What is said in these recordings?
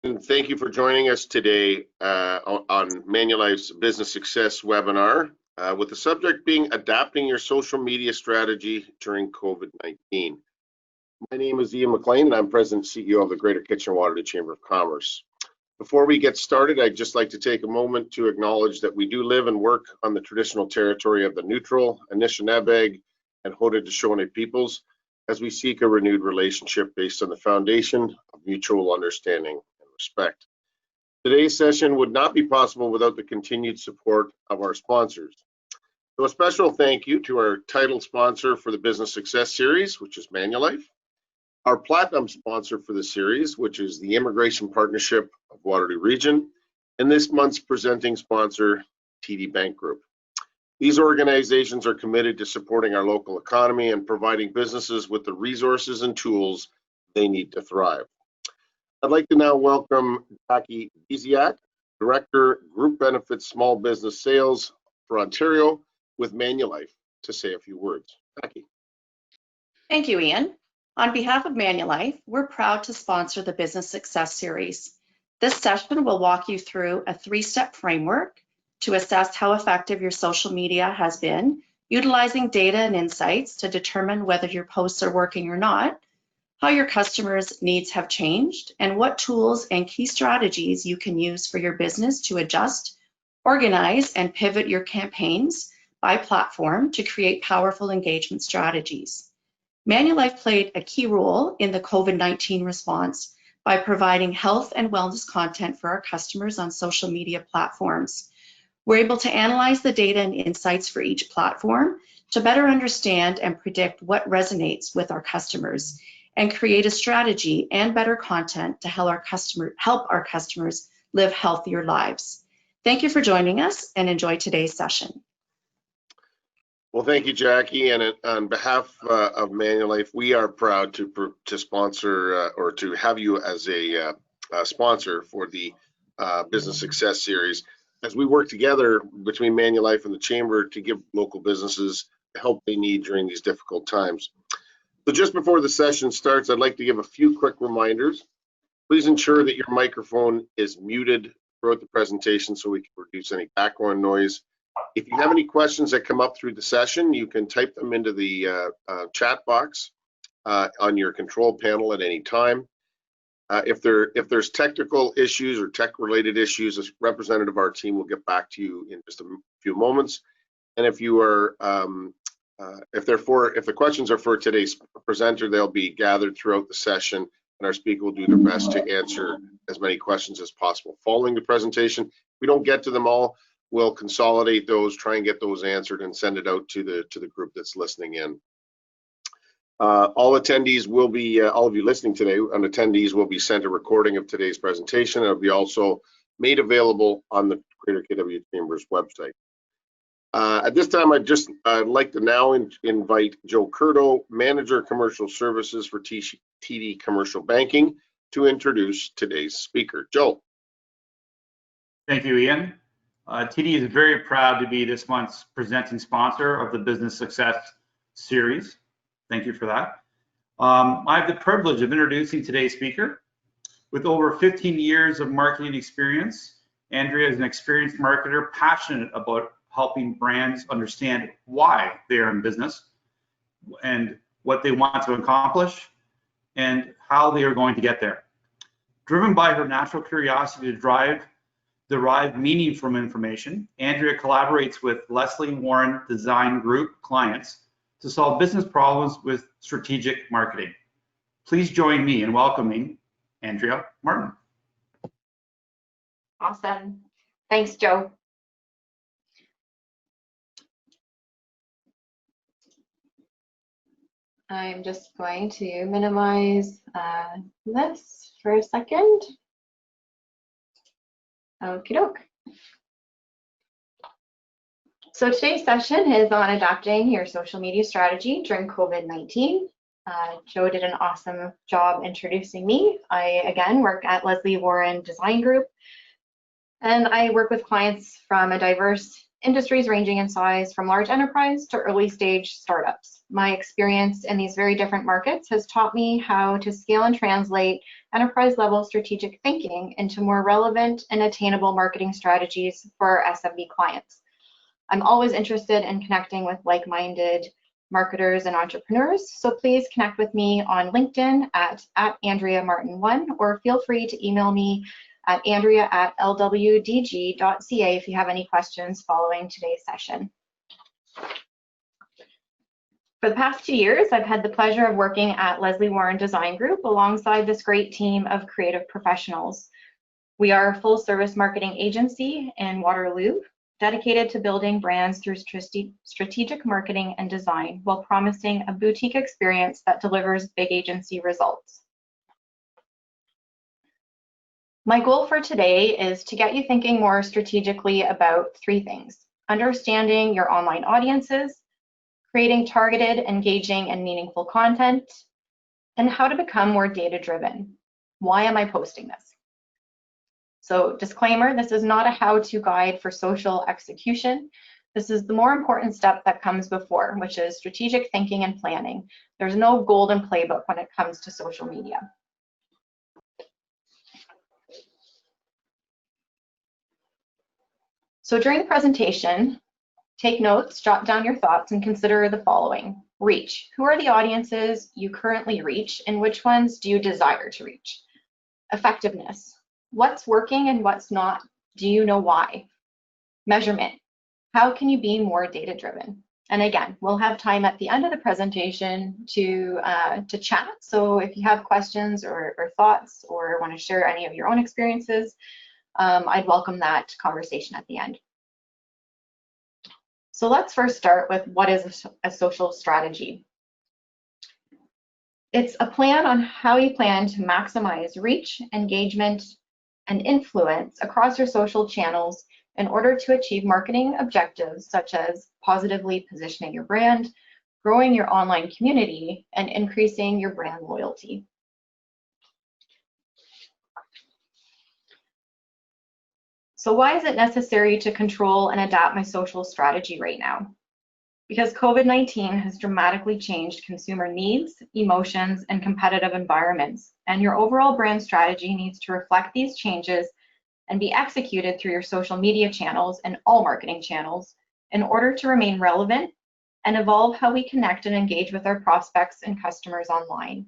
And thank you for joining us today on Manulife's Business Success webinar with the subject being Adapting Your Social Media Strategy During COVID-19. My name is Ian McLean and I'm President and CEO of the Greater Kitchener-Waterloo Chamber of Commerce. Before we get started, I'd just like to take a moment to acknowledge that we do live and work on the traditional territory of the Neutral, Anishinaabe, and Haudenosaunee peoples as we seek a renewed relationship based on the foundation of mutual understanding and respect. Today's session would not be possible without the continued support of our sponsors. So a special thank you to our title sponsor for the Business Success Series, which is Manulife, our platinum sponsor for the series, which is the Immigration Partnership of Waterloo Region, and this month's presenting sponsor, TD Bank Group. These organizations are committed to supporting our local economy and providing businesses with the resources and tools they need to thrive. I'd like to now welcome Jackie Beziak, Director, Group Benefits Small Business Sales for Ontario with Manulife, to say a few words. Jackie. Thank you, Ian. On behalf of Manulife, we're proud to sponsor the Business Success Series. This session will walk you through a three-step framework to assess how effective your social media has been, utilizing data and insights to determine whether your posts are working or not, how your customers' needs have changed, and what tools and key strategies you can use for your business to adjust, organize, and pivot your campaigns by platform to create powerful engagement strategies. Manulife played a key role in the COVID-19 response by providing health and wellness content for our customers on social media platforms. We're able to analyze the data and insights for each platform to better understand and predict what resonates with our customers and create a strategy and better content to help our customers live healthier lives. Thank you for joining us and enjoy today's session. Well, thank you, Jackie. And on behalf of Manulife, we are proud to sponsor or to have you as a sponsor for the Business Success Series, as we work together between Manulife and the Chamber to give local businesses the help they need during these difficult times. So just before the session starts, I'd like to give a few quick reminders. Please ensure that your microphone is muted throughout the presentation so we can reduce any background noise. If you have any questions that come up through the session, you can type them into the chat box on your control panel at any time. If there's technical issues or tech-related issues, a representative of our team will get back to you in just a few moments. And if you are, if the questions are for today's presenter, they'll be gathered throughout the session, and our speaker will do their best to answer as many questions as possible following the presentation. If we don't get to them all, we'll consolidate those, try and get those answered, and send it out to the group that's listening in. All attendees will be, all of you listening today, and attendees will be sent a recording of today's presentation. It'll be also made available on the Greater KW Chamber's website. At this time, I'd like to now invite Joe Curto, Manager Commercial Services for TD Commercial Banking, to introduce today's speaker. Joe. Thank you, Ian. TD is very proud to be this month's presenting sponsor of the Business Success Series. Thank you for that. I have the privilege of introducing today's speaker. With over 15 years of marketing experience, Andrea is an experienced marketer passionate about helping brands understand why they are in business and what they want to accomplish and how they are going to get there. Driven by her natural curiosity to derive meaning from information, Andrea collaborates with Leslie Warren Design Group clients to solve business problems with strategic marketing. Please join me in welcoming Andrea Martin. Awesome. Thanks, Joe. I'm just going to minimize this for a second. Okie doke. So today's session is on adapting your social media strategy during COVID-19. Joe did an awesome job introducing me. I, again, work at Leslie Warren Design Group, and I work with clients from a diverse industries ranging in size from large enterprise to early stage startups. My experience in these very different markets has taught me how to scale and translate enterprise-level strategic thinking into more relevant and attainable marketing strategies for our SMB clients. I'm always interested in connecting with like-minded marketers and entrepreneurs, so please connect with me on LinkedIn at AndreaMartin1, or feel free to email me at andrea@lwdg.ca if you have any questions following today's session. For the past 2 years, I've had the pleasure of working at Leslie Warren Design Group alongside this great team of creative professionals. We are a full-service marketing agency in Waterloo, dedicated to building brands through strategic marketing and design while promising a boutique experience that delivers big agency results. My goal for today is to get you thinking more strategically about 3 things: understanding your online audiences, creating targeted, engaging, and meaningful content, and how to become more data-driven. Why am I posting this? So, disclaimer, this is not a how-to guide for social execution. This is the more important step that comes before, which is strategic thinking and planning. There's no golden playbook when it comes to social media. So during the presentation, take notes, jot down your thoughts, and consider the following. Reach. Who are the audiences you currently reach, and which ones do you desire to reach? Effectiveness. What's working and what's not? Do you know why? Measurement. How can you be more data-driven? And again, we'll have time at the end of the presentation to chat. So if you have questions or thoughts or want to share any of your own experiences, I'd welcome that conversation at the end. So let's first start with what is a social strategy. It's a plan on how you plan to maximize reach, engagement, and influence across your social channels in order to achieve marketing objectives such as positively positioning your brand, growing your online community, and increasing your brand loyalty. So why is it necessary to control and adapt my social strategy right now? Because COVID-19 has dramatically changed consumer needs, emotions, and competitive environments, and your overall brand strategy needs to reflect these changes and be executed through your social media channels and all marketing channels in order to remain relevant and evolve how we connect and engage with our prospects and customers online.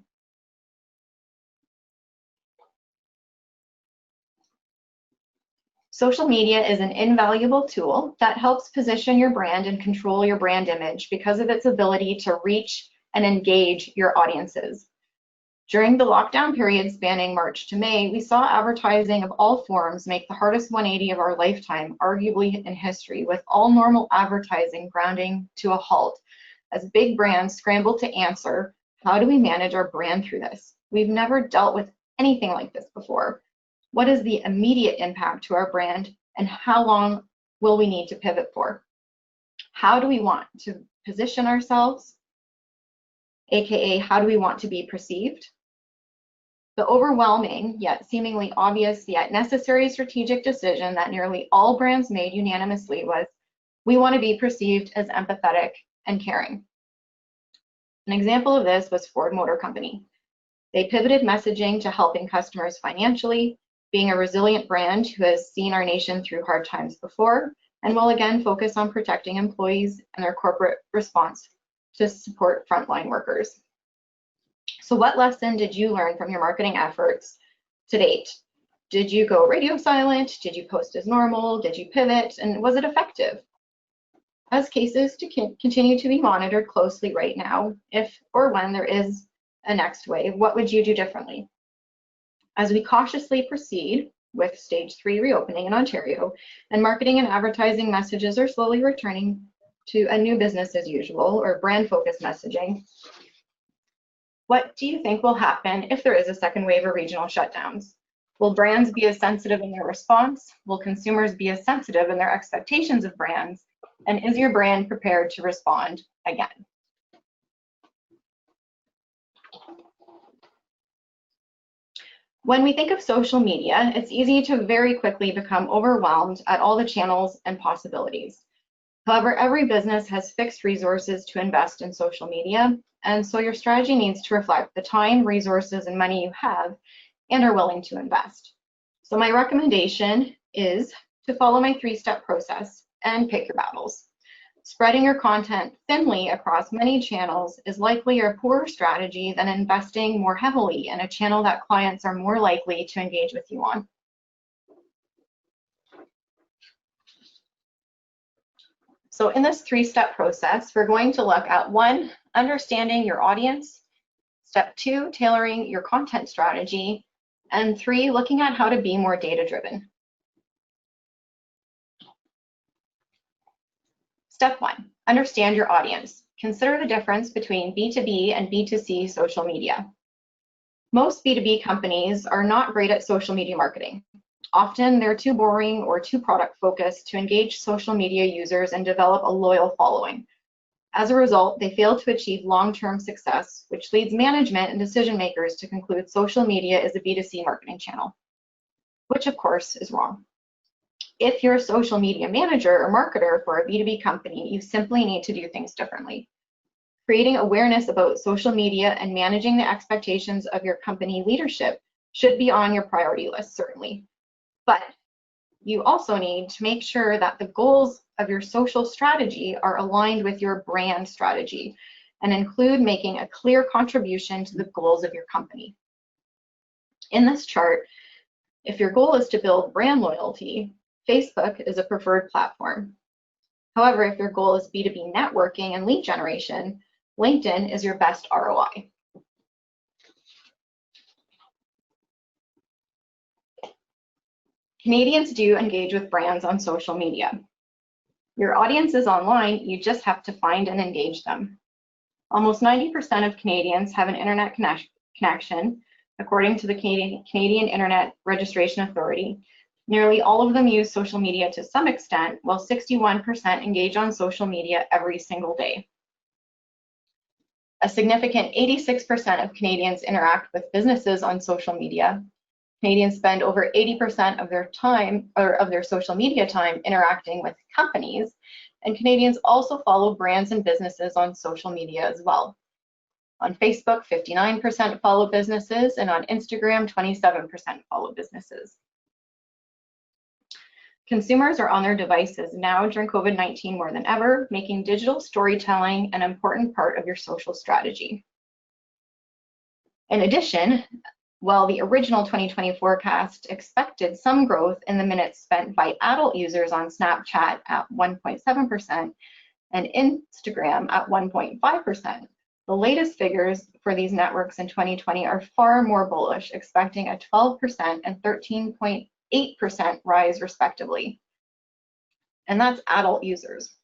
Social media is an invaluable tool that helps position your brand and control your brand image because of its ability to reach and engage your audiences. During the lockdown period spanning March to May, we saw advertising of all forms make the hardest 180 of our lifetime, arguably in history, with all normal advertising grounding to a halt as big brands scrambled to answer, how do we manage our brand through this? We've never dealt with anything like this before. What is the immediate impact to our brand, and how long will we need to pivot for? How do we want to position ourselves, aka how do we want to be perceived? The overwhelming, yet seemingly obvious, yet necessary strategic decision that nearly all brands made unanimously was, we want to be perceived as empathetic and caring. An example of this was Ford Motor Company. They pivoted messaging to helping customers financially, being a resilient brand who has seen our nation through hard times before, and will again focus on protecting employees and their corporate response to support frontline workers. So what lesson did you learn from your marketing efforts to date? Did you go radio silent? Did you post as normal? Did you pivot? And was it effective? As cases to continue to be monitored closely right now, if or when there is a next wave, what would you do differently? As we cautiously proceed with stage 3 reopening in Ontario, and marketing and advertising messages are slowly returning to a new business as usual or brand focused messaging, what do you think will happen if there is a second wave of regional shutdowns? Will brands be as sensitive in their response? Will consumers be as sensitive in their expectations of brands? And is your brand prepared to respond again? When we think of social media, it's easy to very quickly become overwhelmed at all the channels and possibilities. However, every business has fixed resources to invest in social media, and so your strategy needs to reflect the time, resources, and money you have and are willing to invest. So my recommendation is to follow my 3-step process and pick your battles. Spreading your content thinly across many channels is likely a poorer strategy than investing more heavily in a channel that clients are more likely to engage with you on. So in this 3-step process, we're going to look at 1, understanding your audience, step 2, tailoring your content strategy, and 3, looking at how to be more data-driven. Step 1, understand your audience. Consider the difference between B2B and B2C social media. Most B2B companies are not great at social media marketing. Often they're too boring or too product focused to engage social media users and develop a loyal following. As a result, they fail to achieve long-term success, which leads management and decision makers to conclude social media is a B2C marketing channel, which of course is wrong. If you're a social media manager or marketer for a B2B company, you simply need to do things differently. Creating awareness about social media and managing the expectations of your company leadership should be on your priority list, certainly. But you also need to make sure that the goals of your social strategy are aligned with your brand strategy and include making a clear contribution to the goals of your company. In this chart, if your goal is to build brand loyalty, Facebook is a preferred platform. However, if your goal is B2B networking and lead generation, LinkedIn is your best ROI. Canadians do engage with brands on social media. Your audience is online, you just have to find and engage them. Almost 90% of Canadians have an internet connection, according to the Canadian Internet Registration Authority. Nearly all of them use social media to some extent, while 61% engage on social media every single day. A significant 86% of Canadians interact with businesses on social media. Canadians spend over 80% of their time, or of their social media time, interacting with companies, and Canadians also follow brands and businesses on social media as well. On Facebook, 59% follow businesses, and on Instagram, 27% follow businesses. Consumers are on their devices now during COVID-19 more than ever, making digital storytelling an important part of your social strategy. In addition, while the original 2020 forecast expected some growth in the minutes spent by adult users on Snapchat at 1.7% and Instagram at 1.5%, the latest figures for these networks in 2020 are far more bullish, expecting a 12% and 13.8% rise respectively. And that's adult users.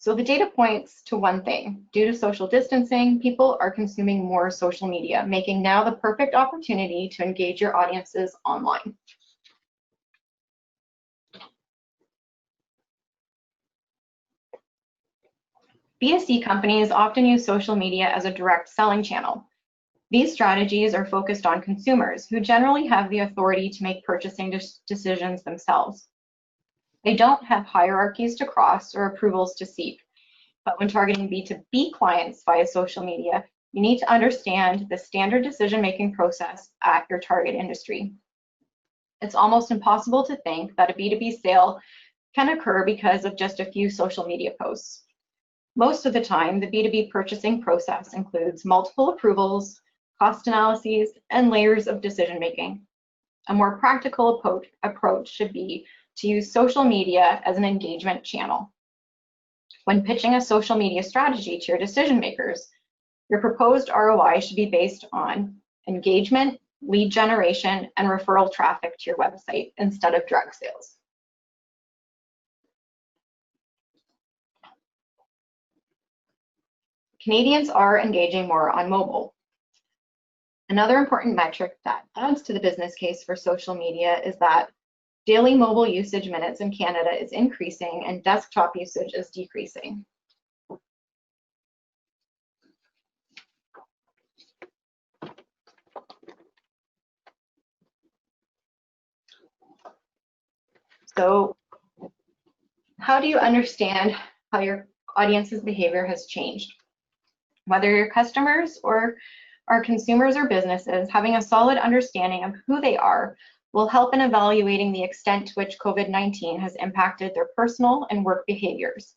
So the data points to one thing. Due to social distancing, people are consuming more social media, making now the perfect opportunity to engage your audiences online. B2C companies often use social media as a direct selling channel. These strategies are focused on consumers who generally have the authority to make purchasing decisions themselves. They don't have hierarchies to cross or approvals to seek. But when targeting B2B clients via social media, you need to understand the standard decision-making process at your target industry. It's almost impossible to think that a B2B sale can occur because of just a few social media posts. Most of the time, the B2B purchasing process includes multiple approvals, cost analyses, and layers of decision-making. A more practical approach should be to use social media as an engagement channel. When pitching a social media strategy to your decision makers, your proposed ROI should be based on engagement, lead generation, and referral traffic to your website instead of direct sales. Canadians are engaging more on mobile. Another important metric that adds to the business case for social media is that daily mobile usage minutes in Canada is increasing and desktop usage is decreasing. So how do you understand how your audience's behavior has changed. Whether your customers or our consumers or businesses, having a solid understanding of who they are will help in evaluating the extent to which COVID-19 has impacted their personal and work behaviors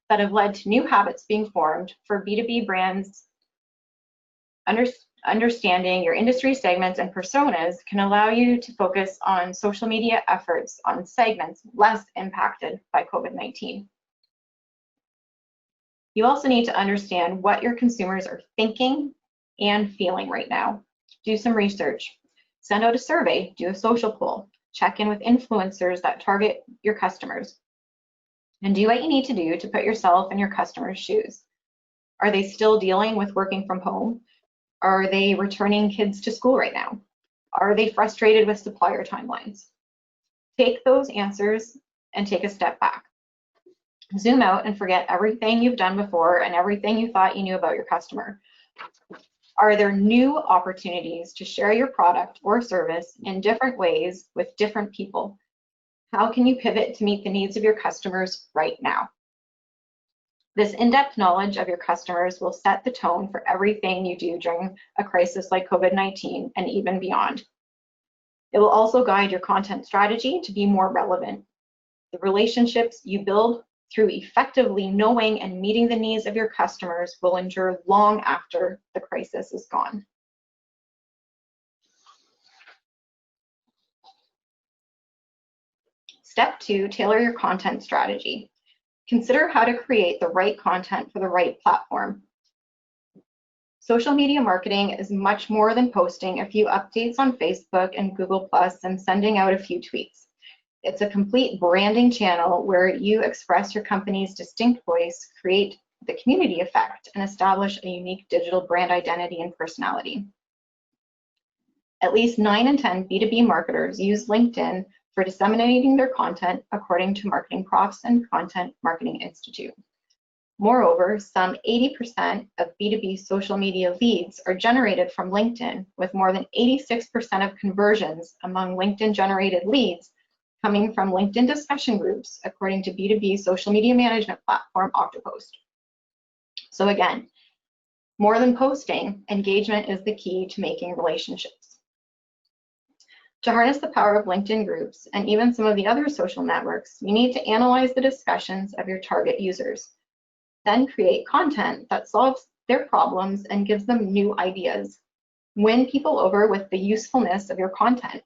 that have led to new habits being formed for B2B brands. Understanding your industry segments and personas can allow you to focus on social media efforts on segments less impacted by COVID-19. You also need to understand what your consumers are thinking and feeling right now. Do some research, send out a survey, do a social poll, check in with influencers that target your customers, and do what you need to do to put yourself in your customers' shoes. Are they still dealing with working from home? Are they returning kids to school right now? Are they frustrated with supplier timelines? Take those answers and take a step back. Zoom out and forget everything you've done before and everything you thought you knew about your customer. Are there new opportunities to share your product or service in different ways with different people? How can you pivot to meet the needs of your customers right now? This in-depth knowledge of your customers will set the tone for everything you do during a crisis like COVID-19 and even beyond. It will also guide your content strategy to be more relevant. The relationships you build through effectively knowing and meeting the needs of your customers will endure long after the crisis is gone. Step 2, tailor your content strategy. Consider how to create the right content for the right platform. Social media marketing is much more than posting a few updates on Facebook and Google+ and sending out a few tweets. It's a complete branding channel where you express your company's distinct voice, create the community effect, and establish a unique digital brand identity and personality. At least 9 in 10 B2B marketers use LinkedIn for disseminating their content, according to Marketing Profs and Content Marketing Institute. Moreover, some 80% of B2B social media leads are generated from LinkedIn, with more than 86% of conversions among LinkedIn-generated leads coming from LinkedIn discussion groups, according to B2B social media management platform Octopost. So again, more than posting, engagement is the key to making relationships. To harness the power of LinkedIn groups and even some of the other social networks, you need to analyze the discussions of your target users. Then create content that solves their problems and gives them new ideas. Win people over with the usefulness of your content.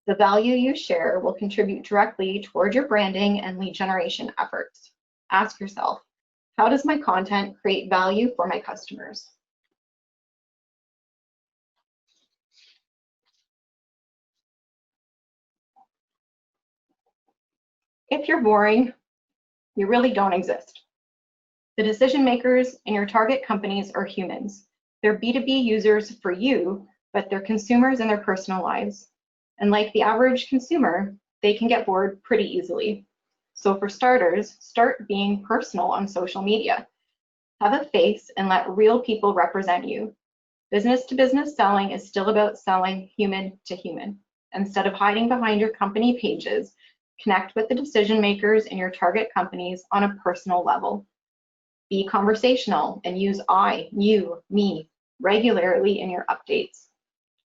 The value you share will contribute directly toward your branding and lead generation efforts. Ask yourself, how does my content create value for my customers? If you're boring, you really don't exist. The decision makers in your target companies are humans. They're B2B users for you, but they're consumers in their personal lives. And like the average consumer, they can get bored pretty easily. So for starters, start being personal on social media. Have a face and let real people represent you. Business-to-business selling is still about selling human to human. Instead of hiding behind your company pages, connect with the decision makers in your target companies on a personal level. Be conversational and use I, you, me regularly in your updates.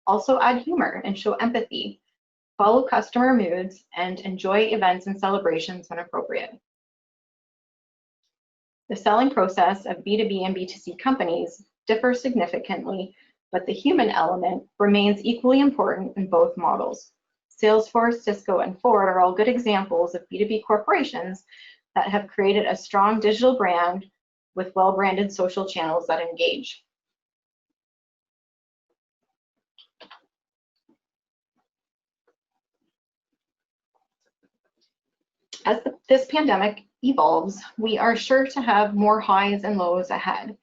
Also add humor and show empathy. Follow customer moods and enjoy events and celebrations when appropriate. The selling process of B2B and B2C companies differ significantly, but the human element remains equally important in both models. Salesforce, Cisco, and Ford are all good examples of B2B corporations that have created a strong digital brand with well-branded social channels that engage. As this pandemic evolves, we are sure to have more highs and lows ahead.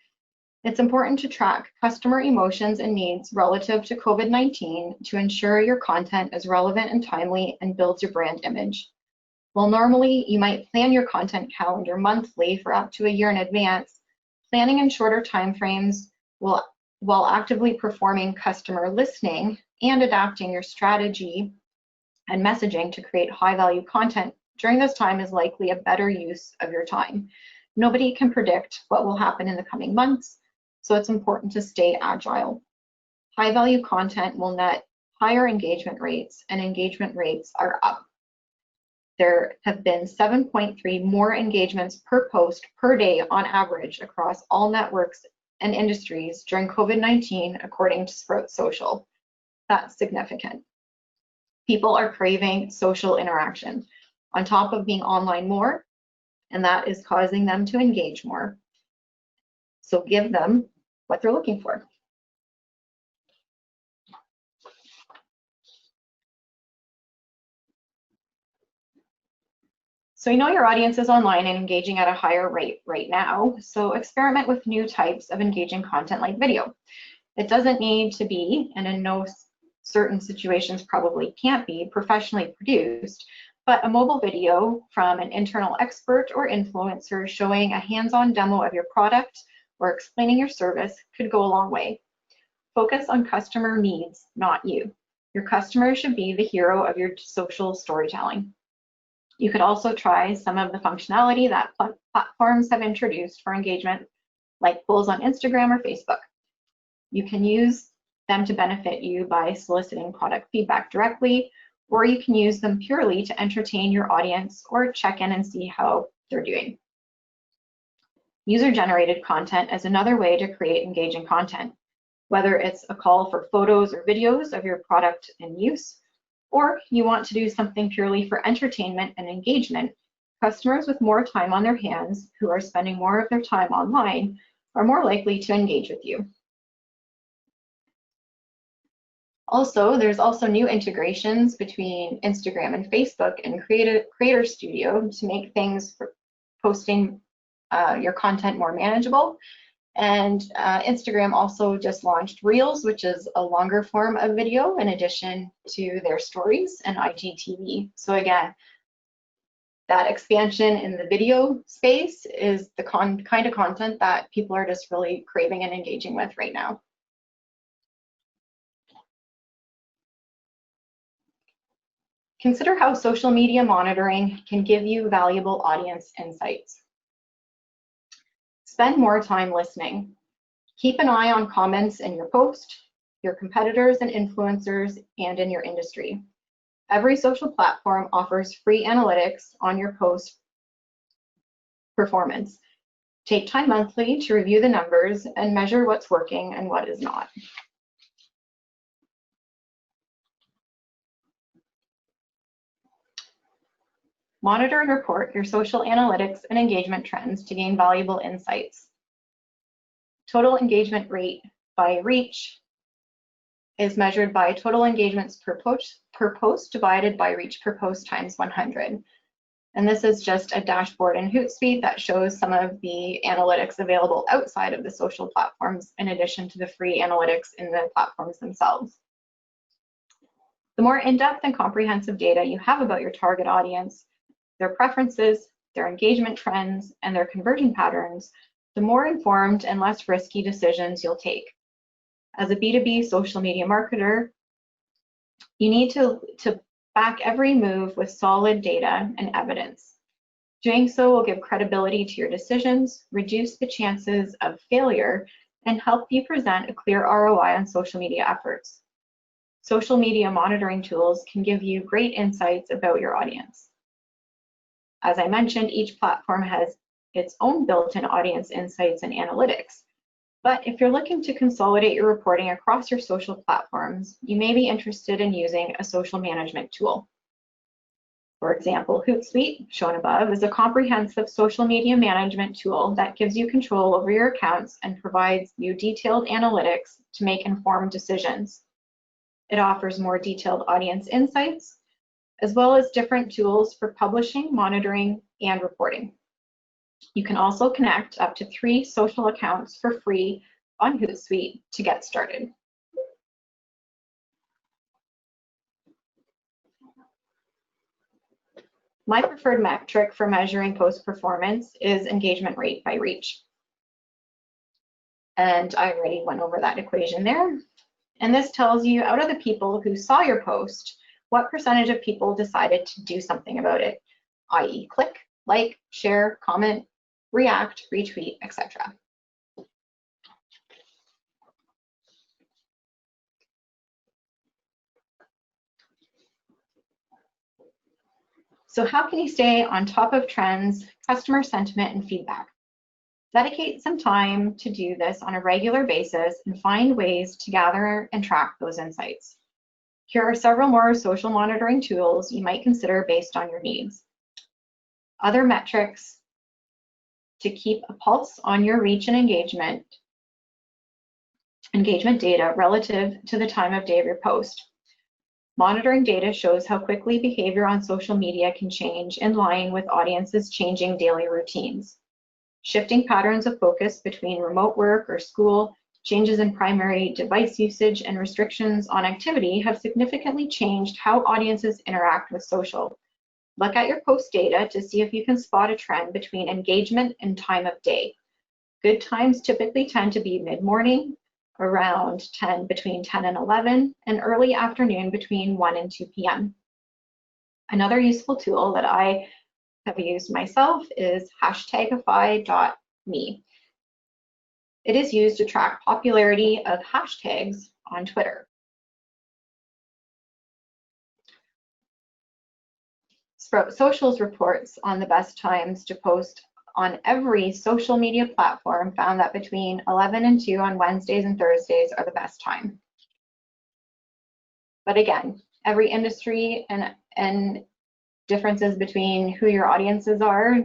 It's important to track customer emotions and needs relative to COVID-19 to ensure your content is relevant and timely and builds your brand image. While normally you might plan your content calendar monthly for up to a year in advance, planning in shorter timeframes while actively performing customer listening and adapting your strategy and messaging to create high-value content during this time is likely a better use of your time. Nobody can predict what will happen in the coming months, so it's important to stay agile. High-value content will net higher engagement rates, and engagement rates are up. There have been 7.3 more engagements per post per day on average across all networks and industries during COVID-19, according to Sprout Social. That's significant. People are craving social interaction on top of being online more, and that is causing them to engage more. So give them what they're looking for. So you know your audience is online and engaging at a higher rate right now, so experiment with new types of engaging content like video. It doesn't need to be, and in no certain situations probably can't be, professionally produced, but a mobile video from an internal expert or influencer showing a hands-on demo of your product or explaining your service could go a long way. Focus on customer needs, not you. Your customer should be the hero of your social storytelling. You could also try some of the functionality that platforms have introduced for engagement, like polls on Instagram or Facebook. You can use them to benefit you by soliciting product feedback directly, or you can use them purely to entertain your audience or check in and see how they're doing. User-generated content is another way to create engaging content, whether it's a call for photos or videos of your product in use, or you want to do something purely for entertainment and engagement. Customers with more time on their hands, who are spending more of their time online, are more likely to engage with you. Also, there's also new integrations between Instagram and Facebook and Creator Studio to make things for posting your content more manageable. And Instagram also just launched Reels, which is a longer form of video in addition to their stories and IGTV. So again, that expansion in the video space is the kind of content that people are just really craving and engaging with right now. Consider how social media monitoring can give you valuable audience insights. Spend more time listening. Keep an eye on comments in your post, your competitors and influencers, and in your industry. Every social platform offers free analytics on your post performance. Take time monthly to review the numbers and measure what's working and what is not. Monitor and report your social analytics and engagement trends to gain valuable insights. Total engagement rate by reach is measured by total engagements per post divided by reach per post times 100. And this is just a dashboard in Hootsuite that shows some of the analytics available outside of the social platforms in addition to the free analytics in the platforms themselves. The more in-depth and comprehensive data you have about your target audience, their preferences, their engagement trends, and their conversion patterns, the more informed and less risky decisions you'll take. As a B2B social media marketer, you need to back every move with solid data and evidence. Doing so will give credibility to your decisions, reduce the chances of failure, and help you present a clear ROI on social media efforts. Social media monitoring tools can give you great insights about your audience. As I mentioned, each platform has its own built-in audience insights and analytics. But if you're looking to consolidate your reporting across your social platforms, you may be interested in using a social management tool. For example, Hootsuite, shown above, is a comprehensive social media management tool that gives you control over your accounts and provides you detailed analytics to make informed decisions. It offers more detailed audience insights, as well as different tools for publishing, monitoring, and reporting. You can also connect up to 3 social accounts for free on Hootsuite to get started. My preferred metric for measuring post performance is engagement rate by reach. And I already went over that equation there. And this tells you, out of the people who saw your post, what percentage of people decided to do something about it, i.e. click, like, share, comment, react, retweet, etc. So how can you stay on top of trends, customer sentiment, and feedback? Dedicate some time to do this on a regular basis and find ways to gather and track those insights. Here are several more social monitoring tools you might consider based on your needs. Other metrics to keep a pulse on your reach and engagement data relative to the time of day of your post. Monitoring data shows how quickly behavior on social media can change in line with audiences' changing daily routines. Shifting patterns of focus between remote work or school, changes in primary device usage, and restrictions on activity have significantly changed how audiences interact with social. Look at your post data to see if you can spot a trend between engagement and time of day. Good times typically tend to be mid-morning, around between 10 and 11, and early afternoon between 1 and 2 p.m. Another useful tool that I have used myself is hashtagify.me. It is used to track popularity of hashtags on Twitter. Sprout Social's reports on the best times to post on every social media platform found that between 11 and 2 on Wednesdays and Thursdays are the best time. But again, every industry and differences between who your audiences are,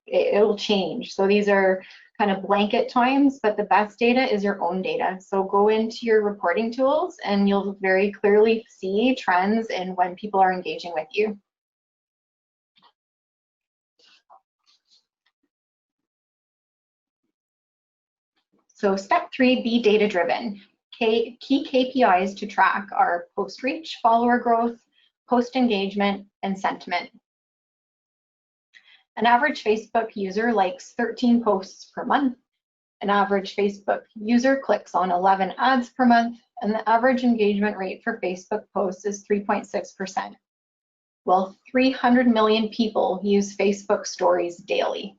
it'll change. So these are kind of blanket times, but the best data is your own data. So go into your reporting tools and you'll very clearly see trends in when people are engaging with you. So step 3, be data driven. Key KPIs to track are post reach, follower growth, post engagement, and sentiment. An average Facebook user likes 13 posts per month. An average Facebook user clicks on 11 ads per month, and the average engagement rate for Facebook posts is 3.6%. Well, 300 million people use Facebook stories daily.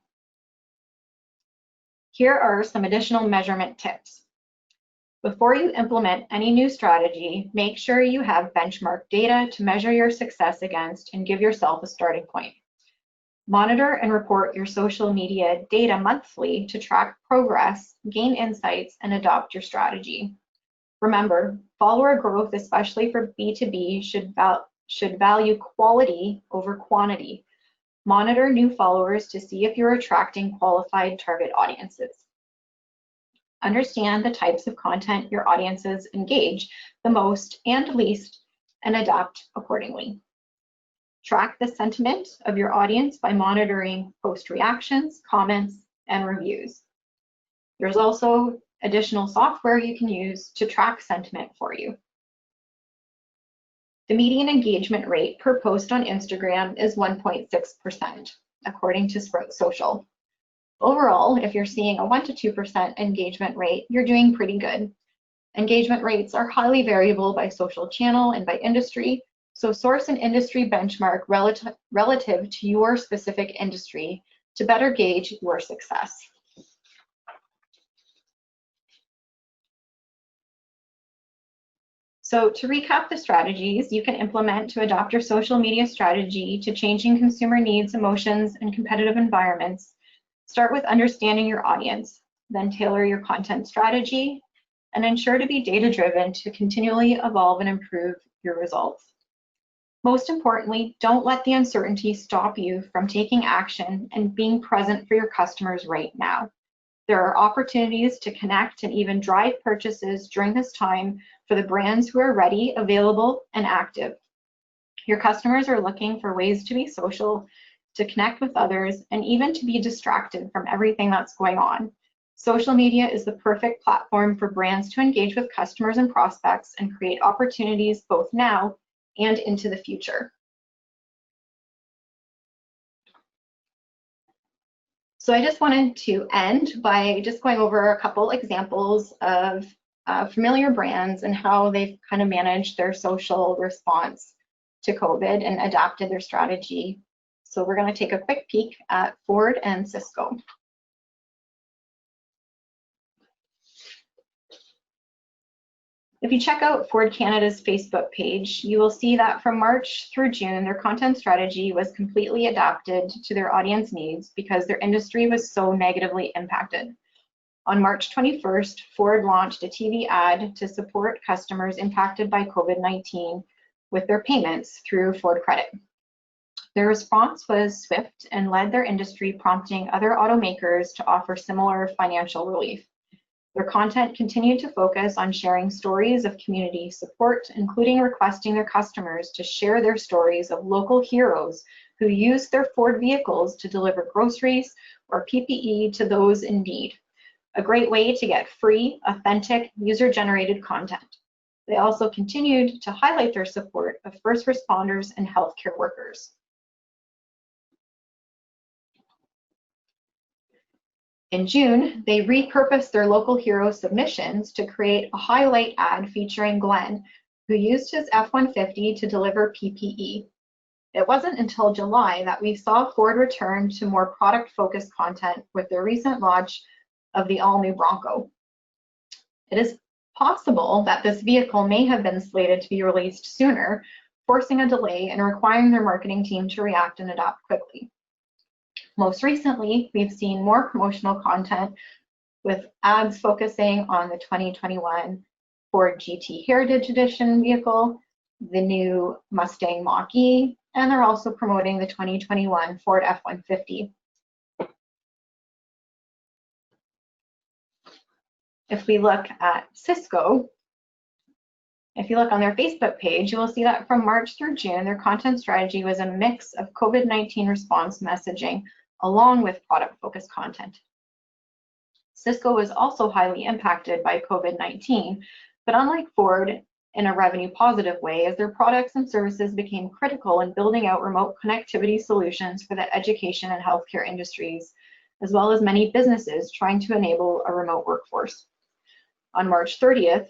Here are some additional measurement tips. Before you implement any new strategy, make sure you have benchmark data to measure your success against and give yourself a starting point. Monitor and report your social media data monthly to track progress, gain insights, and adopt your strategy. Remember, follower growth, especially for B2B, should value quality over quantity. Monitor new followers to see if you're attracting qualified target audiences. Understand the types of content your audiences engage the most and least and adapt accordingly. Track the sentiment of your audience by monitoring post reactions, comments, and reviews. There's also additional software you can use to track sentiment for you. The median engagement rate per post on Instagram is 1.6%, according to Sprout Social. Overall, if you're seeing a 1 to 2% engagement rate, you're doing pretty good. Engagement rates are highly variable by social channel and by industry, so source an industry benchmark relative to your specific industry to better gauge your success. So to recap the strategies you can implement to adopt your social media strategy to changing consumer needs, emotions, and competitive environments, start with understanding your audience, then tailor your content strategy, and ensure to be data-driven to continually evolve and improve your results. Most importantly, don't let the uncertainty stop you from taking action and being present for your customers right now. There are opportunities to connect and even drive purchases during this time for the brands who are ready, available, and active. Your customers are looking for ways to be social, to connect with others, and even to be distracted from everything that's going on. Social media is the perfect platform for brands to engage with customers and prospects and create opportunities both now and into the future. So I just wanted to end by just going over a couple examples of familiar brands and how they've kind of managed their social response to COVID and adapted their strategy. So we're going to take a quick peek at Ford and Cisco. If you check out Ford Canada's Facebook page, you will see that from March through June, their content strategy was completely adapted to their audience needs because their industry was so negatively impacted. On March 21st, Ford launched a TV ad to support customers impacted by COVID-19 with their payments through Ford Credit. Their response was swift and led their industry, prompting other automakers to offer similar financial relief. Their content continued to focus on sharing stories of community support, including requesting their customers to share their stories of local heroes who used their Ford vehicles to deliver groceries or PPE to those in need. A great way to get free, authentic, user-generated content. They also continued to highlight their support of first responders and healthcare workers. In June, they repurposed their local hero submissions to create a highlight ad featuring Glenn, who used his F-150 to deliver PPE. It wasn't until July that we saw Ford return to more product-focused content with their recent launch of the all-new Bronco. It is possible that this vehicle may have been slated to be released sooner, forcing a delay and requiring their marketing team to react and adapt quickly. Most recently, we've seen more promotional content with ads focusing on the 2021 Ford GT Heritage Edition vehicle, the new Mustang Mach-E, and they're also promoting the 2021 Ford F-150. If we look at Cisco, if you look on their Facebook page, you will see that from March through June, their content strategy was a mix of COVID-19 response messaging along with product-focused content. Cisco was also highly impacted by COVID-19, but unlike Ford, in a revenue positive way, as their products and services became critical in building out remote connectivity solutions for the education and healthcare industries, as well as many businesses trying to enable a remote workforce. On March 30th,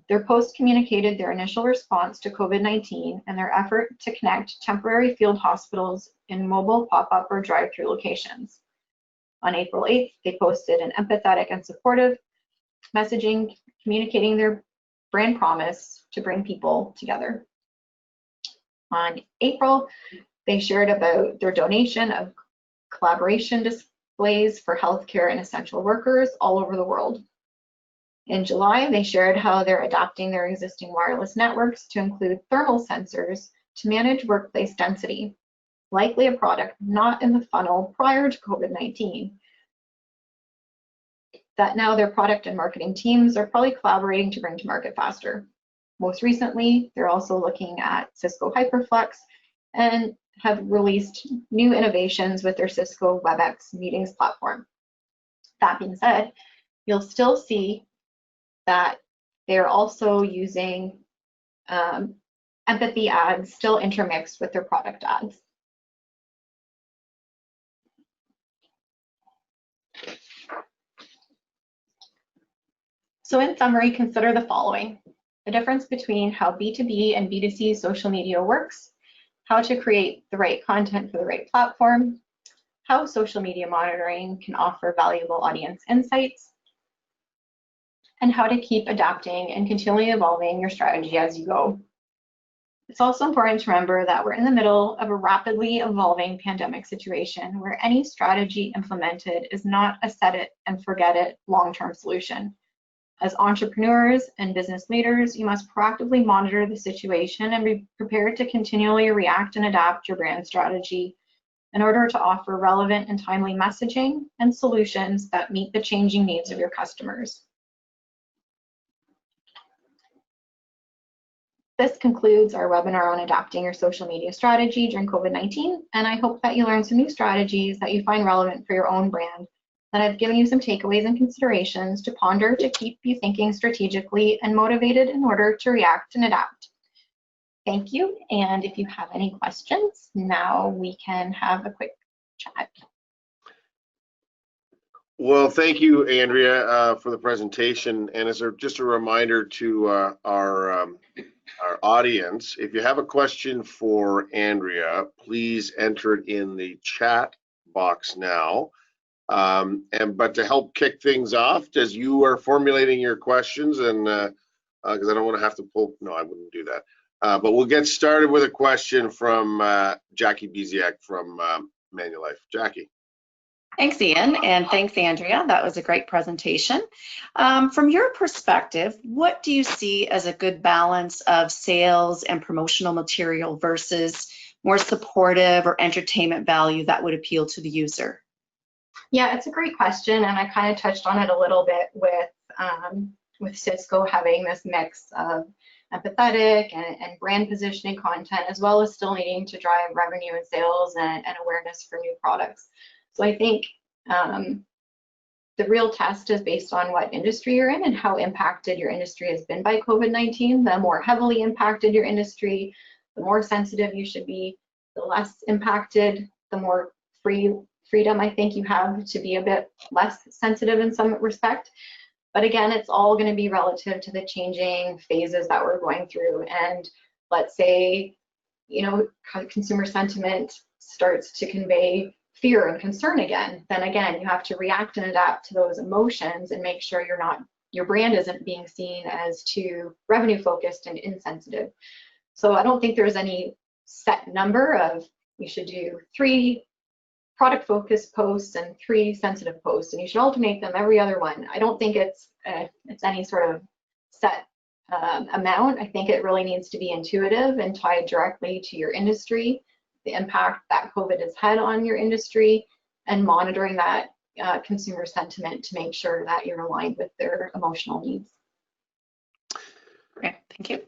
their post communicated their initial response to COVID-19 and their effort to connect temporary field hospitals in mobile pop-up or drive-through locations. On April 8th, they posted an empathetic and supportive messaging communicating their brand promise to bring people together. On April, they shared about their donation of collaboration displays for healthcare and essential workers all over the world. In July, they shared how they're adapting their existing wireless networks to include thermal sensors to manage workplace density, likely a product not in the funnel prior to COVID-19, that now their product and marketing teams are probably collaborating to bring to market faster. Most recently, they're also looking at Cisco HyperFlex and have released new innovations with their Cisco WebEx meetings platform. That being said, you'll still see that they're also using empathy ads still intermixed with their product ads. So in summary, consider the following: the difference between how B2B and B2C social media works, how to create the right content for the right platform, how social media monitoring can offer valuable audience insights, and how to keep adapting and continually evolving your strategy as you go. It's also important to remember that we're in the middle of a rapidly evolving pandemic situation where any strategy implemented is not a set it and forget it long-term solution. As entrepreneurs and business leaders, you must proactively monitor the situation and be prepared to continually react and adapt your brand strategy in order to offer relevant and timely messaging and solutions that meet the changing needs of your customers. This concludes our webinar on adapting your social media strategy during COVID-19, and I hope that you learned some new strategies that you find relevant for your own brand, that I've given you some takeaways and considerations to ponder to keep you thinking strategically and motivated in order to react and adapt. Thank you, and if you have any questions, now we can have a quick chat. Well, thank you, Andrea, for the presentation. And as just a reminder to our audience, if you have a question for Andrea, please enter it in the chat box now. But to help kick things off, as you are formulating your questions and because I don't want to have to pull. No, I wouldn't do that. But we'll get started with a question from Jackie Biziak from Manulife. Jackie. Thanks, Ian, and thanks, Andrea. That was a great presentation. From your perspective, what do you see as a good balance of sales and promotional material versus more supportive or entertainment value that would appeal to the user? Yeah, it's a great question, and I kind of touched on it a little bit with Cisco having this mix of empathetic and brand positioning content, as well as still needing to drive revenue and sales and awareness for new products. So I think the real test is based on what industry you're in and how impacted your industry has been by COVID-19. The more heavily impacted your industry, the more sensitive you should be. The less impacted, the more freedom I think you have to be a bit less sensitive in some respect. But again, it's all going to be relative to the changing phases that we're going through. And let's say, you know, consumer sentiment starts to convey fear and concern again, then again, you have to react and adapt to those emotions and make sure your brand isn't being seen as too revenue focused and insensitive. So I don't think there's any set number of you should do 3 product focused posts and 3 sensitive posts, and you should alternate them every other one. I don't think it's any sort of set amount. I think it really needs to be intuitive and tied directly to your industry, the impact that COVID has had on your industry, and monitoring that consumer sentiment to make sure that you're aligned with their emotional needs. Great, thank you.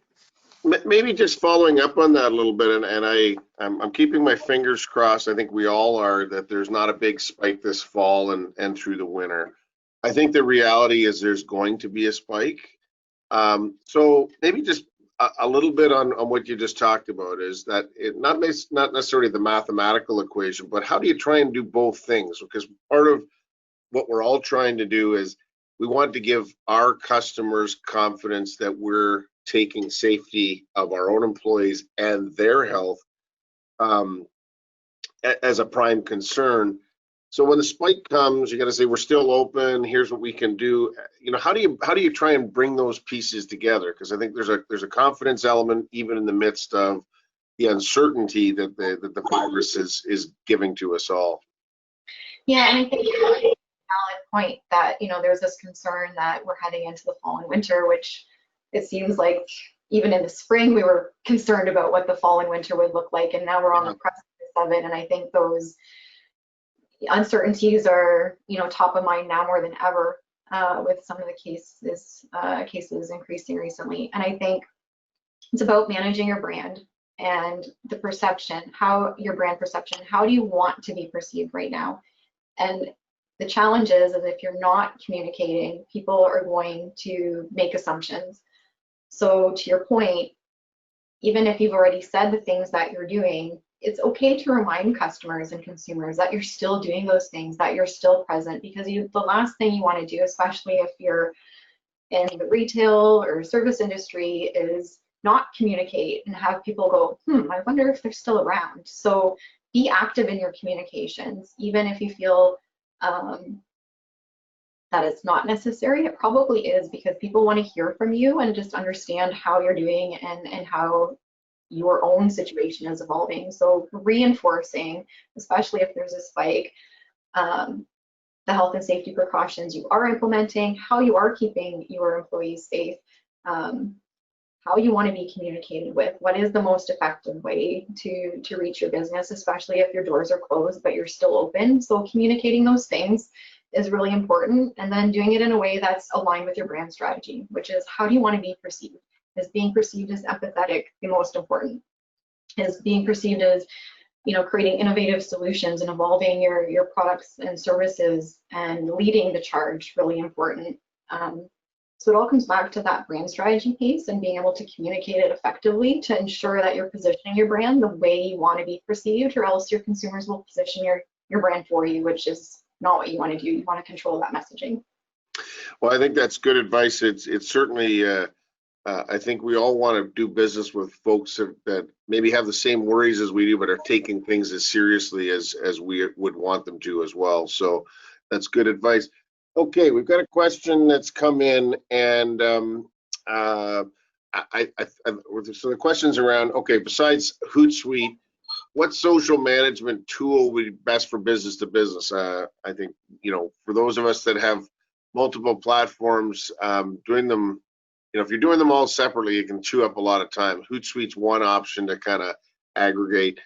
Maybe just following up on that a little bit, and I'm keeping my fingers crossed, I think we all are, that there's not a big spike this fall and through the winter. I think the reality is there's going to be a spike. So maybe just a little bit on what you just talked about is that not necessarily the mathematical equation, but how do you try and do both things? Because part of what we're all trying to do is we want to give our customers confidence that we're taking safety of our own employees and their health as a prime concern. So when the spike comes, you got to say we're still open. Here's what we can do. You know, how do you try and bring those pieces together? Because I think there's a confidence element even in the midst of the uncertainty that the virus is giving to us all. Yeah, and I think you're making a valid point that, you know, there's this concern that we're heading into the fall and winter, which it seems like even in the spring we were concerned about what the fall and winter would look like, and now we're on the precipice of it. And I think those uncertainties are, you know, top of mind now more than ever, with some of the cases increasing recently. And I think it's about managing your brand and the perception, how your brand perception, how do you want to be perceived right now? And the challenge is if you're not communicating, people are going to make assumptions. So to your point, even if you've already said the things that you're doing, it's okay to remind customers and consumers that you're still doing those things, that you're still present, because the last thing you want to do, especially if you're in the retail or service industry, is not communicate and have people go, I wonder if they're still around. So be active in your communications, even if you feel that it's not necessary. It probably is, because people want to hear from you and just understand how you're doing and how your own situation is evolving. So reinforcing, especially if there's a spike, the health and safety precautions you are implementing, how you are keeping your employees safe, how you want to be communicated with, what is the most effective way to reach your business, especially if your doors are closed but you're still open. So communicating those things is really important, and then doing it in a way that's aligned with your brand strategy, which is how do you want to be perceived? Is being perceived as empathetic the most important? Is being perceived as, you know, creating innovative solutions and evolving your products and services and leading the charge really important? So it all comes back to that brand strategy piece and being able to communicate it effectively to ensure that you're positioning your brand the way you want to be perceived, or else your consumers will position your brand for you, which is not what you want to do. You want to control that messaging. Well, I think that's good advice. It's certainly, I think we all want to do business with folks that maybe have the same worries as we do, but are taking things as seriously as we would want them to as well. So that's good advice. Okay, we've got a question that's come in, and So the question's around, okay, besides Hootsuite, what social management tool would be best for business to business? I think, for those of us that have multiple platforms, doing them, if you're doing them all separately, it can chew up a lot of time. Hootsuite's one option to kind of aggregate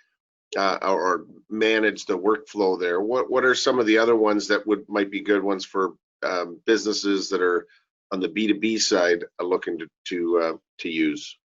or manage the workflow there. What are some of the other ones that might be good ones for businesses that are on the B2B side looking to use?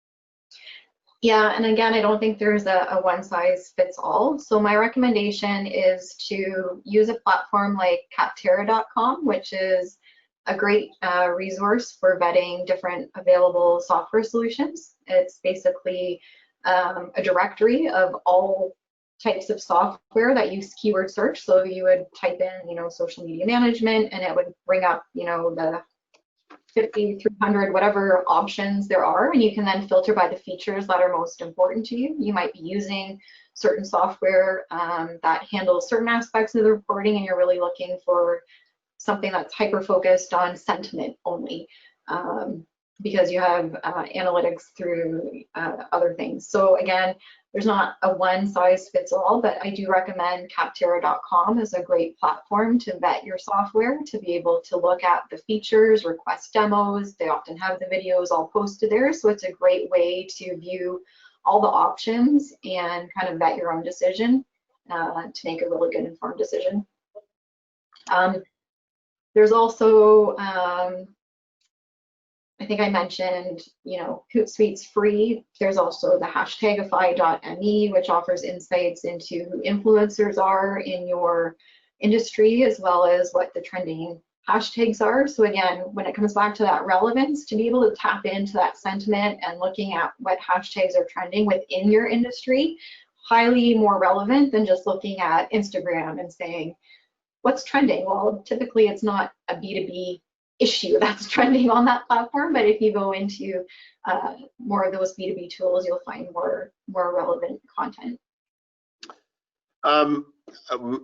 Yeah, and again, I don't think there's a one size fits all. So my recommendation is to use a platform like Capterra.com, which is a great resource for vetting different available software solutions. It's basically a directory of all types of software that use keyword search. So you would type in, social media management, and it would bring up, the 50, 300, whatever options there are, and you can then filter by the features that are most important to you. You might be using certain software that handles certain aspects of the reporting, and you're really looking for something that's hyper-focused on sentiment only, because you have analytics through other things. So again, there's not a one size fits all, but I do recommend Capterra.com as a great platform to vet your software, to be able to look at the features, request demos. They often have the videos all posted there. So it's a great way to view all the options and kind of vet your own decision to make a really good informed decision. There's also, I think I mentioned, Hootsuite's free. There's also the hashtagify.me, which offers insights into who influencers are in your industry, as well as what the trending hashtags are. So again, when it comes back to that relevance, to be able to tap into that sentiment and looking at what hashtags are trending within your industry, highly more relevant than just looking at Instagram and saying, what's trending? Well, typically it's not a B2B issue that's trending on that platform, but if you go into more of those B2B tools, you'll find more relevant content.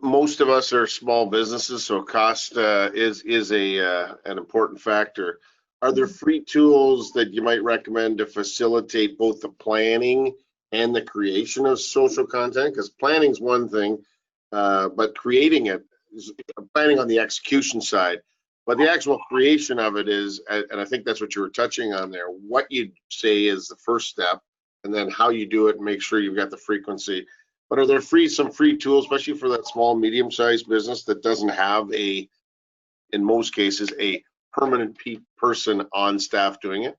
Most of us are small businesses, so cost is an important factor. Are there free tools that you might recommend to facilitate both the planning and the creation of social content? Because planning is one thing, but creating it, planning on the execution side. But the actual creation of it is, and I think that's what you were touching on there, what you say is the first step, and then how you do it and make sure you've got the frequency. But are there some free tools, especially for that small, medium-sized business that doesn't have in most cases, a permanent person on staff doing it?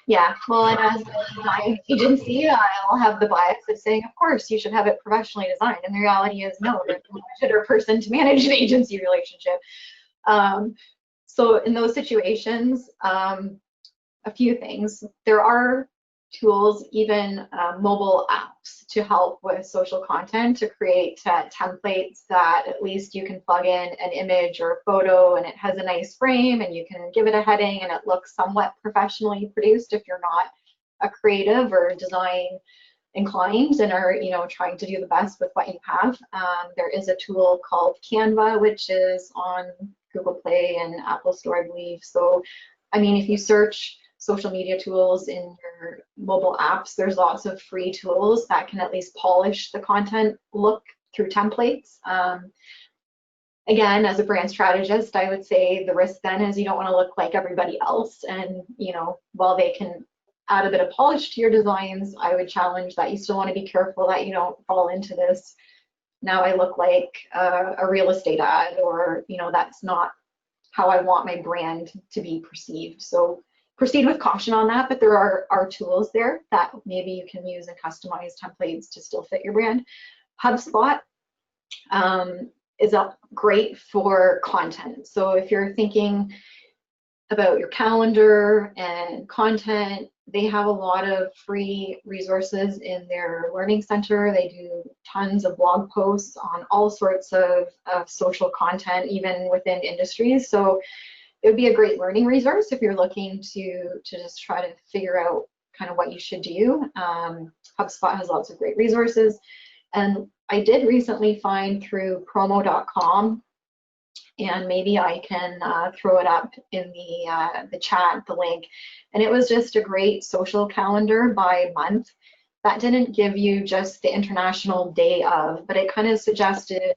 Yeah, well, and as a design agency, I'll have the bias of saying, of course, you should have it professionally designed. And the reality is, no, there's no better person to manage an agency relationship. So in those situations, a few things. There are tools, even mobile apps, to help with social content, to create templates that at least you can plug in an image or a photo and it has a nice frame and you can give it a heading and it looks somewhat professionally produced if you're not a creative or design inclined and are trying to do the best with what you have. There is a tool called Canva, which is on Google Play and Apple Store, I believe. So, I mean, if you search social media tools in your mobile apps, there's lots of free tools that can at least polish the content look through templates. Again, as a brand strategist, I would say the risk then is you don't want to look like everybody else. And, while they can add a bit of polish to your designs, I would challenge that you still want to be careful that you don't fall into this, now I look like a real estate ad, or, that's not how I want my brand to be perceived. So proceed with caution on that, but there are tools there that maybe you can use and customize templates to still fit your brand. HubSpot is great for content. So if you're thinking about your calendar and content, they have a lot of free resources in their learning center. They do tons of blog posts on all sorts of social content, even within industries. So it would be a great learning resource if you're looking to just try to figure out kind of what you should do. HubSpot has lots of great resources. And I did recently find through promo.com and maybe I can throw it up in the chat, the link. And it was just a great social calendar by month. That didn't give you just the international day of, but it kind of suggested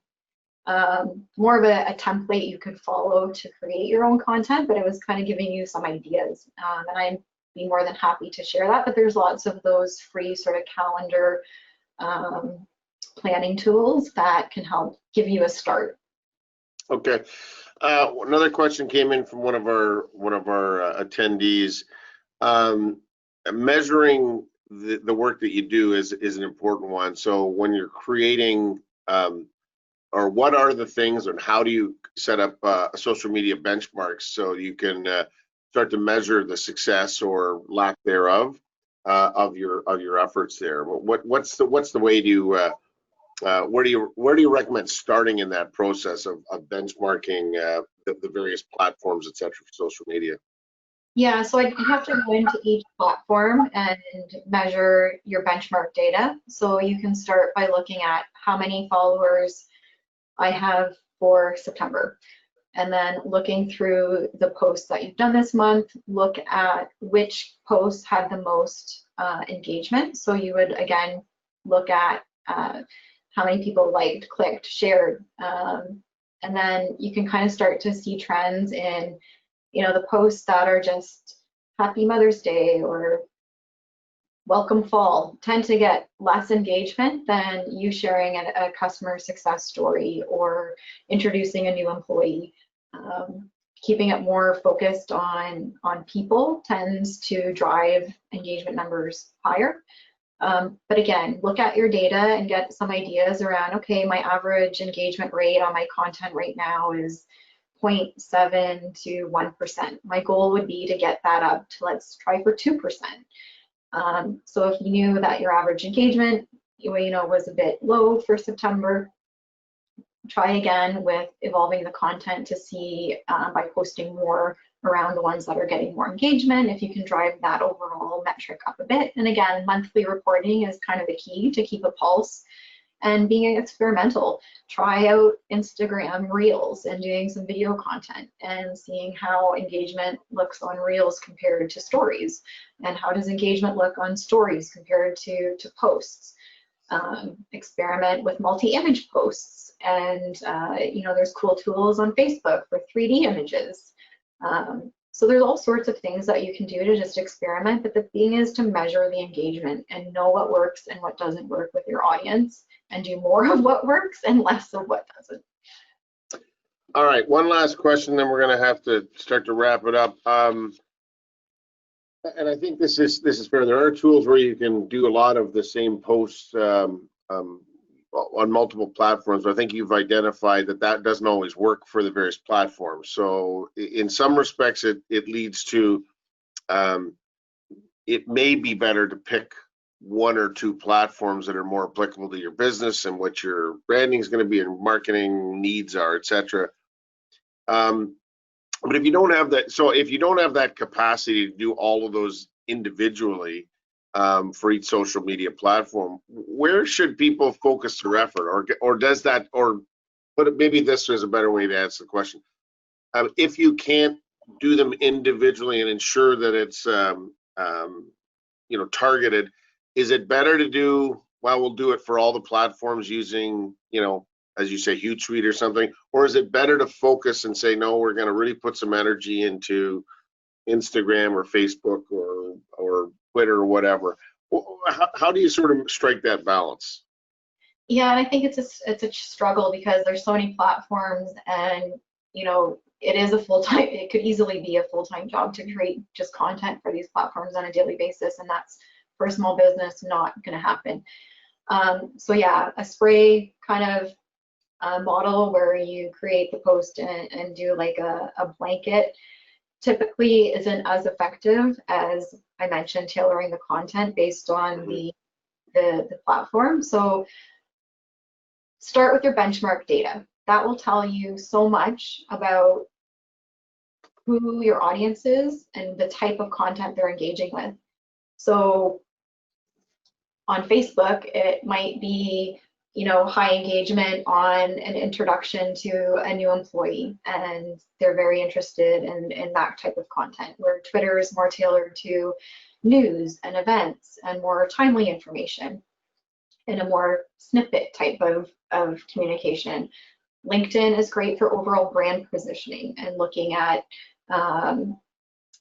more of a template you could follow to create your own content, but it was kind of giving you some ideas. And I'd be more than happy to share that, but there's lots of those free sort of calendar planning tools that can help give you a start. Okay. Another question came in from one of our attendees. Measuring the work that you do is an important one. So when you're creating, or what are the things, and how do you set up social media benchmarks so you can start to measure the success or lack thereof of your efforts there? What's the way to where do you recommend starting in that process of benchmarking the various platforms, et cetera, for social media? Yeah, so I'd have to go into each platform and measure your benchmark data. So you can start by looking at how many followers I have for September, and then looking through the posts that you've done this month, look at which posts had the most engagement. So you would, again, look at how many people liked, clicked, shared, and then you can kind of start to see trends in, you know, the posts that are just Happy Mother's Day or Welcome Fall tend to get less engagement than you sharing a customer success story or introducing a new employee. Keeping it more focused on people tends to drive engagement numbers higher. But again, look at your data and get some ideas around, okay, my average engagement rate on my content right now is 0.7 to 1%. My goal would be to get that up to, let's try for 2%. So if you knew that your average engagement, was a bit low for September, try again with evolving the content to see by posting more around the ones that are getting more engagement, if you can drive that overall metric up a bit. And again, monthly reporting is kind of the key to keep a pulse and being experimental. Try out Instagram Reels and doing some video content and seeing how engagement looks on Reels compared to stories, and how does engagement look on stories compared to posts. Experiment with multi-image posts, and there's cool tools on Facebook for 3D images. So there's all sorts of things that you can do to just experiment, but the thing is to measure the engagement and know what works and what doesn't work with your audience, and do more of what works and less of what doesn't. All right, one last question, then we're going to have to start to wrap it up. And I think this is fair. There are tools where you can do a lot of the same posts on multiple platforms, but I think you've identified that doesn't always work for the various platforms. So in some respects, it leads to it may be better to pick one or two platforms that are more applicable to your business and what your branding is going to be and marketing needs are, et cetera. But if you don't have that, so if you don't have that capacity to do all of those individually for each social media platform, where should people focus their effort, or does that, or but maybe this is a better way to answer the question. If you can't do them individually and ensure that it's targeted, is it better to do, well, we'll do it for all the platforms using, as you say, Hootsuite or something, or is it better to focus and say, no, we're going to really put some energy into Instagram or Facebook or Twitter or whatever? How do you sort of strike that balance? Yeah, and I think it's a struggle because there's so many platforms, and it is a full-time, it could easily be a full-time job to create just content for these platforms on a daily basis, and that's, for a small business, not going to happen. So yeah, a spray kind of model where you create the post and do like a blanket typically isn't as effective as, I mentioned, tailoring the content based on the platform. So start with your benchmark data. That will tell you so much about who your audience is and the type of content they're engaging with. So on Facebook, it might be high engagement on an introduction to a new employee, and they're very interested in that type of content, where Twitter is more tailored to news and events and more timely information in a more snippet type of communication. LinkedIn is great for overall brand positioning and looking at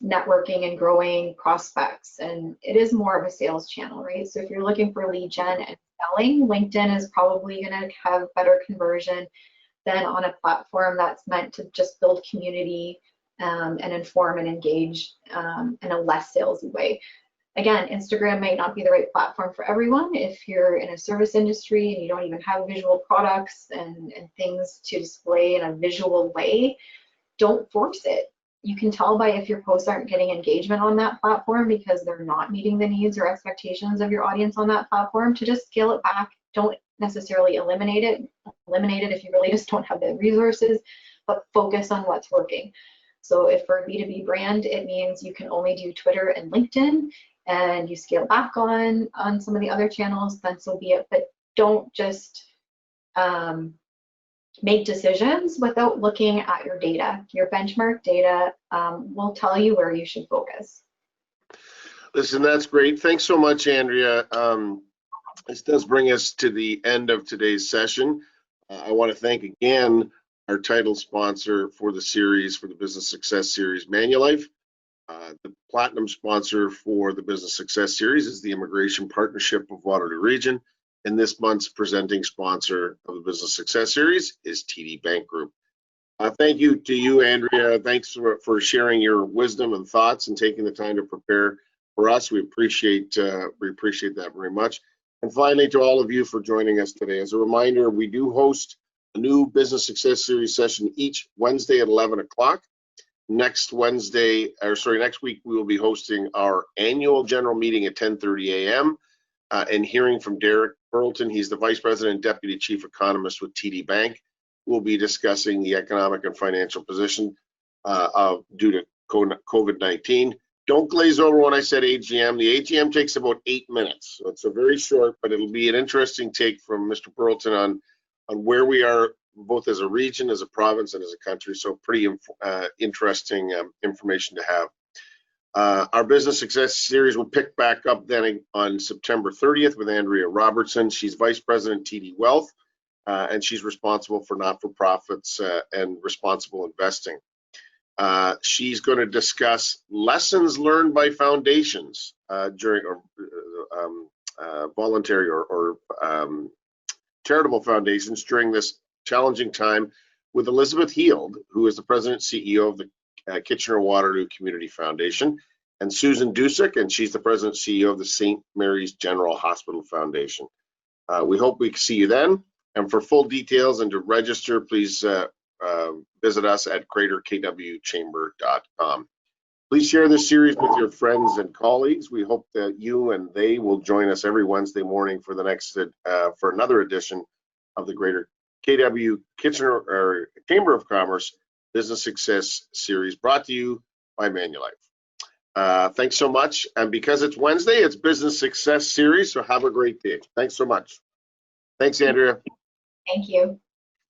networking and growing prospects, and it is more of a sales channel, right? So if you're looking for lead gen and selling, LinkedIn is probably going to have better conversion than on a platform that's meant to just build community and inform and engage in a less salesy way. Again, Instagram might not be the right platform for everyone. If you're in a service industry and you don't even have visual products and things to display in a visual way, don't force it. You can tell by if your posts aren't getting engagement on that platform because they're not meeting the needs or expectations of your audience on that platform, to just scale it back. Don't necessarily eliminate it. Eliminate it if you really just don't have the resources, but focus on what's working. So if for a B2B brand, it means you can only do Twitter and LinkedIn, and you scale back on some of the other channels, then so be it. But don't just make decisions without looking at your data. Your benchmark data will tell you where you should focus. Listen, that's great. Thanks so much, Andrea. This does bring us to the end of today's session. I want to thank again our title sponsor for the series, for the Business Success Series, Manulife. The platinum sponsor for the Business Success Series is the Immigration Partnership of Waterloo Region. And this month's presenting sponsor of the Business Success Series is TD Bank Group. Thank you to you, Andrea. Thanks for sharing your wisdom and thoughts and taking the time to prepare for us. We appreciate that very much. And finally, to all of you for joining us today. As a reminder, we do host a new Business Success Series session each Wednesday at 11 o'clock. Next week, we will be hosting our annual general meeting at 10:30 a.m. And hearing from Derek Burleton. He's the Vice President and Deputy Chief Economist with TD Bank. We'll be discussing the economic and financial position due to COVID-19. Don't glaze over when I said AGM. The AGM takes about 8 minutes, so it's a very short, but it'll be an interesting take from Mr. Burleton on where we are, both as a region, as a province, and as a country. So pretty interesting information to have. Our Business Success Series will pick back up then on September 30th with Andrea Robertson. She's Vice President TD Wealth, and she's responsible for not-for-profits and responsible investing. She's going to discuss lessons learned by foundations during voluntary or charitable foundations during this challenging time with Elizabeth Heald, who is the President and CEO of the Kitchener-Waterloo Community Foundation, and Susan Dusick, and she's the President and CEO of the St. Mary's General Hospital Foundation. We hope we see you then. And for full details and to register, please visit us at greaterkwchamber.com. Please share this series with your friends and colleagues. We hope that you and they will join us every Wednesday morning for the next for another edition of the Greater KW Kitchener Chamber of Commerce Business Success Series, brought to you by Manulife. Thanks so much. And because it's Wednesday, it's Business Success Series, so have a great day. Thanks so much. Thanks, Andrea. Thank you.